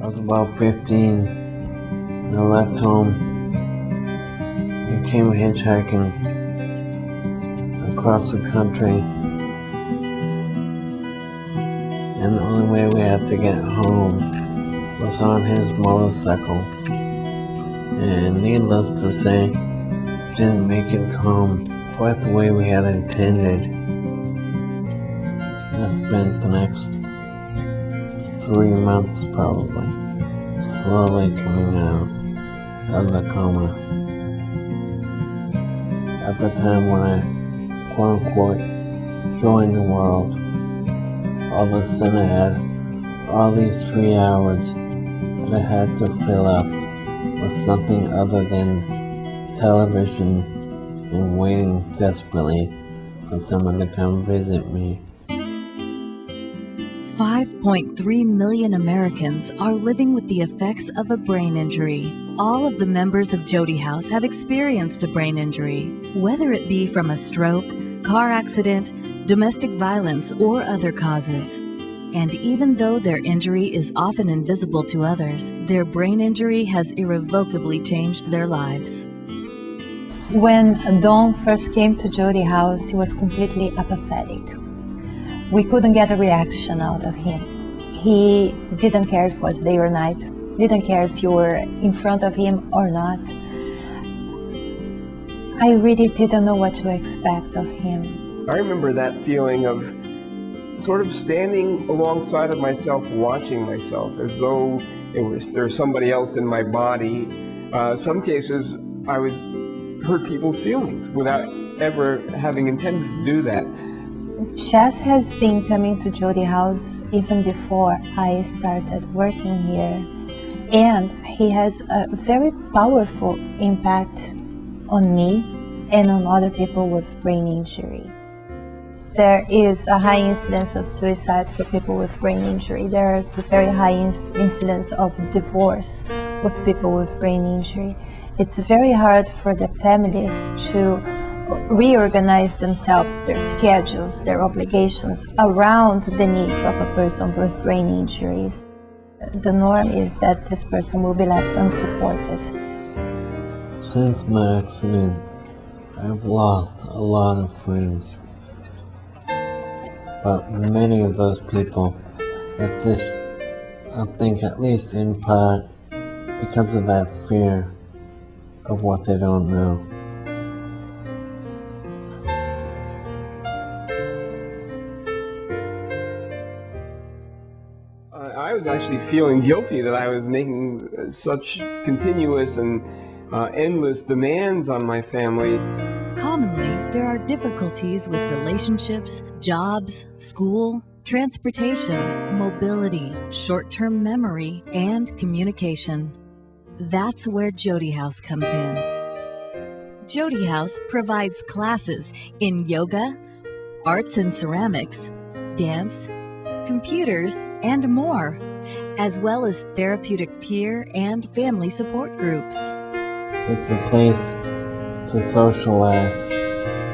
I was about 15 and I left home and came hitchhiking across the country. And the only way we had to get home was on his motorcycle. And needless to say, didn't make it home quite the way we had intended. I spent the next 3 months probably slowly coming out of the coma. At the time when I quote unquote joined the world, all of a sudden I had all these free hours that I had to fill up with something other than television and waiting desperately for someone to come visit me. 5.3 million Americans are living with the effects of a brain injury. All of the members of Jodi House have experienced a brain injury, whether it be from a stroke, car accident, domestic violence, or other causes. And even though their injury is often invisible to others, their brain injury has irrevocably changed their lives. When Don first came to Jodi House, he was completely apathetic. We couldn't get a reaction out of him. He didn't care if it was day or night, didn't care if you were in front of him or not. I really didn't know what to expect of him. I remember that feeling of sort of standing alongside of myself, watching myself, as though there's somebody else in my body. Some cases, I would hurt people's feelings without ever having intended to do that. Jeff has been coming to Jodi House even before I started working here, and he has a very powerful impact on me and on other people with brain injury. There is a high incidence of suicide for people with brain injury. There is a very high incidence of divorce with people with brain injury. It's very hard for the families to reorganize themselves, their schedules, their obligations around the needs of a person with brain injuries. The norm is that this person will be left unsupported. Since my accident, I've lost a lot of friends. But many of those people have just, I think at least in part, because of that fear of what they don't know. I was actually feeling guilty that I was making such continuous and endless demands on my family. Commonly, there are difficulties with relationships, jobs, school, transportation, mobility, short-term memory, and communication. That's where Jodi House comes in. Jodi House provides classes in yoga, arts and ceramics, dance, computers, and more, as well as therapeutic peer and family support groups. It's a place to socialize,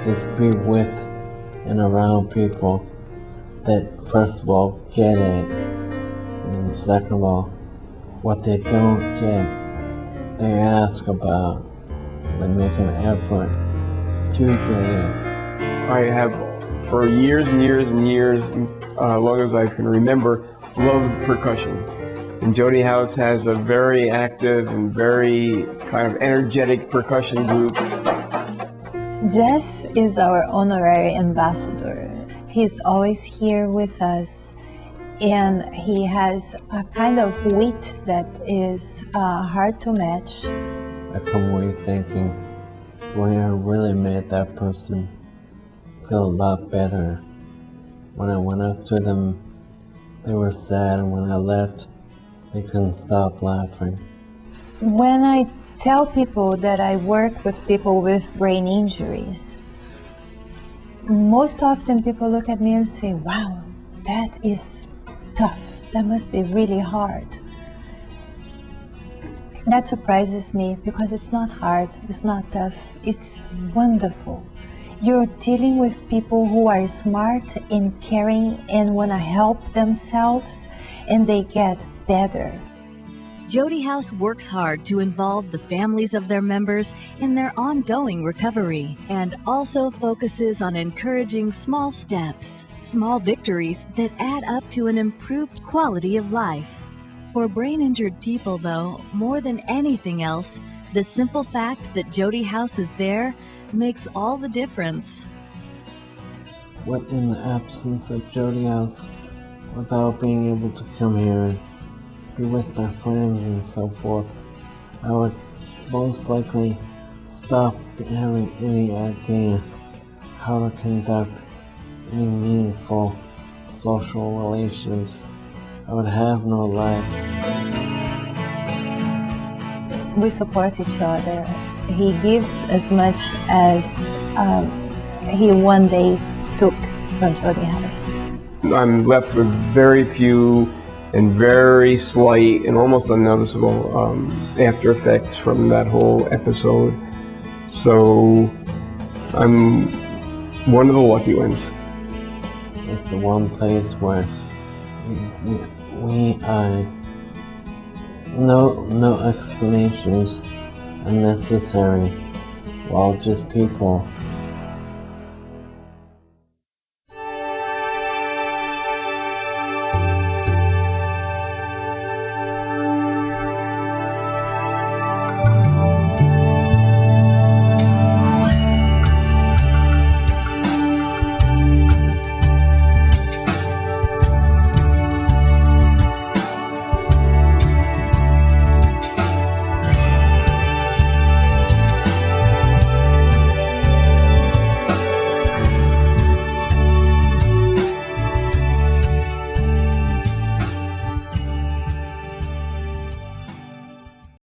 just be with and around people that first of all get it, and second of all, what they don't get, they ask about, they make an effort to get it. I have, for years and years and years, long as I can remember, loved percussion. And Jodi House has a very active and very kind of energetic percussion group. Jeff is our honorary ambassador. He's always here with us, and he has a kind of wit that is hard to match. I come away thinking, boy, I really made that person feel a lot better. When I went up to them, they were sad, and when I left, they couldn't stop laughing. When I tell people that I work with people with brain injuries, most often people look at me and say, wow, that is tough. That must be really hard. That surprises me because it's not hard, it's not tough, it's wonderful. You're dealing with people who are smart and caring and want to help themselves, and they get better. Jodi House works hard to involve the families of their members in their ongoing recovery and also focuses on encouraging small steps, small victories that add up to an improved quality of life. For brain-injured people, though, more than anything else, the simple fact that Jodi House is there makes all the difference. In the absence of Jodi House, without being able to come here and be with my friends and so forth, I would most likely stop having any idea how to conduct any meaningful social relations. I would have no life. We support each other. He gives as much as he one day took from Jodi House. I'm left with very few and very slight and almost unnoticeable after effects from that whole episode. So I'm one of the lucky ones. It's the one place where no explanations are necessary. We're all just people